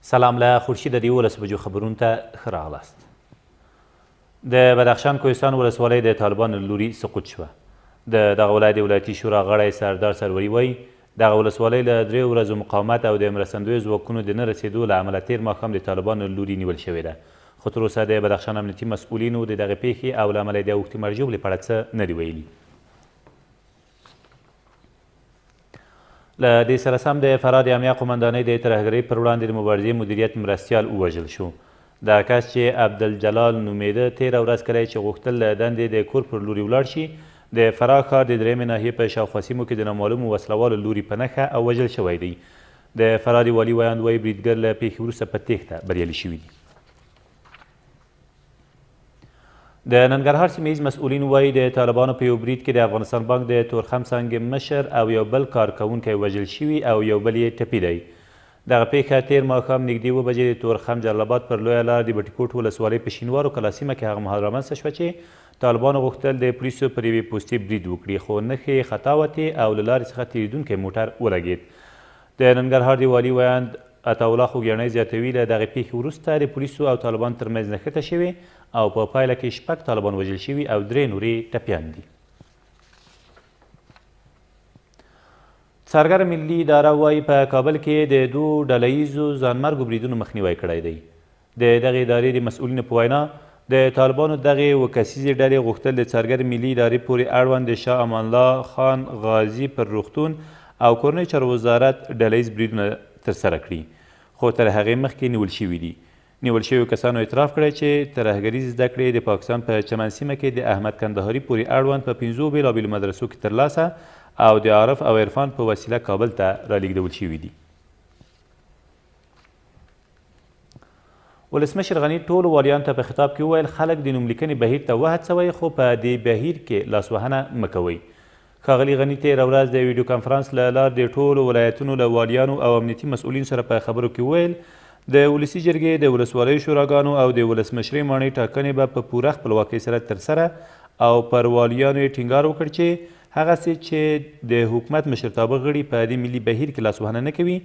سلام له خورشید د 11 بجو خبرونو ته ښه راغلاست. د بدخشان کوهستان ولسوالۍ د طالبانو له لوري سقوط شوه. د دغه ولایت د ولایتي شورا غړی سردار سروري وایي دغه ولسوالۍ له 3 ورځو مقاومت او د مرستندویو ځواکونو د نه رسېدو له امله تېر ماښام د طالبانو له لوري نیول شوې ده. خو تر اوسه د بدخشان امنیتي مسؤلینو د دغې پیښې او له امله د اوښتې مرګ ژوبلې په اړه څه نه دي ویلي. له دې سره سم د فراه د امنیه قومندانۍ د ترهګرۍ پر وړاندې د مبارزې مدیریت مرستیال ووژل شو. دا کس چې عبدالجلال نومېده تېره ورځ کله چې غوښتل له دندې د کور پر لوري ولاړ شي د فراه ښار د درېیمې ناحیې په شاوخوا سیمو کې د نامعلومو وسلوالو لوري په نښه او وژل شوی دی. د فراه د والي ویاند وایي بریدګر له پیښې وروسته په تېښته بریالي شوي دي. د ننګرهار سیمهیز مسؤلین وایي د طالبانو په یو برید کې د افغانستان بانک د تورخم څانګې مشر او یو بل کارکوونکی وژل شوي او یو بل یې ټپي دی. دغه پیښه تېر ماښام نږدې 2 بجې د تورخم جلالاباد پر لویه لار د بټي کوټ ولسوالۍ په شینوارو کلا سیمه کې هغه مهال رامنځته شوه چې طالبانو غوښتل د پولیسو پر یوې پوستې برید وکړي خو نښې خطا وتې او له لارې څخه تېرېدونکی موټر ولګېد. د ننګرهار د والي ویاند عطاالله خوږیاڼی زیاتوي له دغې پیښې وروسته د پولیسو او طالبانو ترمنځ نښته شوې او په پایله کې 6 طالبان وژل شوي او 3 نورې ټپیان دي. څارګر ملي اداره وایي په کابل کې د 2 ډله ییزو ځانمرګو بریدونو مخنیوی کړی دی. د دغې ادارې د مسؤلینو په وینا د طالبانو دغې 2 کسیزې ډلې غوښتل د څارګر ملي ادارې پورې اړوند د شاه امان الله خان غازي پر روغتون او کورنۍ چارو وزارت ډله ییز بریدونه ترسره کړي خو تر هغې مخکې نیول شوي دي. نیول شویو کسانو اعتراف کړی چې ترهګریز زده کړې د پاکستان په چمن سیمه کې د احمد کندهاري پورې اړوند په 5 بېلابېلو مدرسو کې ترلاسه او د عارف او عرفان په وسیله کابل ته رالیږدول شوي دي. ولسمشر غني ټولو والیانو ته په خطاب کې وویل خلک د نوملیکنې بهیر ته وهڅوئ خو په دې بهیر کې لاسوهنه مه کوئ. ښاغلي غني تېره ورځ د ویډیو کنفرانس له لارې د ټولو ولایتونو له والیانو او امنیتي مسؤلینو سره په خبرو کې وویل د ولسي جرګې د ولسوالیو شوراګانو او د ولسمشرۍ ماڼۍ ټاکنې به په پوره خپلواکۍ سره ترسره او پر والیانو یې ټینګار وکړ چې هغسې چې د حکومت مشرتابه غړي په دې ملي بهیر کې لاسوهنه نه کوي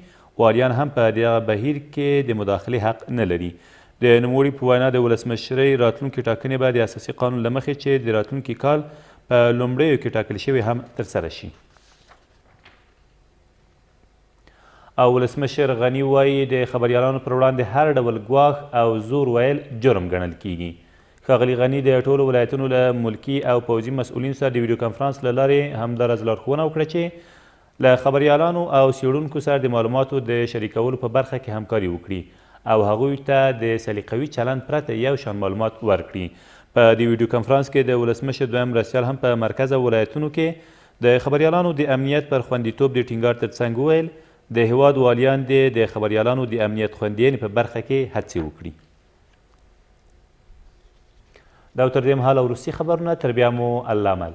والیان هم په دغه بهیر کې د مداخلې حق نه لري. د نوموړي په وینا د ولسمشرۍ راتلونکي ټاکنې به د اساسي قانون له مخې چې د راتلونکي کال په لومړیو کې ټاکل شوي هم ترسره شي. او ولسمشر غني وایي د خبریالانو پر وړاندې هر ډول ګواښ او زور ویل جرم ګڼل کیږي. ښاغلي غني د ټولو ولایتونو له ملکي او پوځي مسؤلینو سره د ویډیو کنفرانس له لارې همداراز لارښوونه وکړه چې له خبریالانو او څېړونکو سره د معلوماتو د شریکولو په برخه کې همکاري وکړي او هغوی ته د سلیقوي چلند پرته یو شان معلومات ورکړي. په دې ویډیو کنفرانس کې د ولسمشر دویم مرستیال هم په مرکز او ولایتونو کې د خبریالانو د امنیت پر خوندیتوب د ټینګار ترڅنګ وویل د هیواد والیان دې د خبریالانو د امنیت خوندیینې په برخه کې هڅې وکړي. دا تر دې مهاله وروستي خبرونه تر بیا مو الله مل.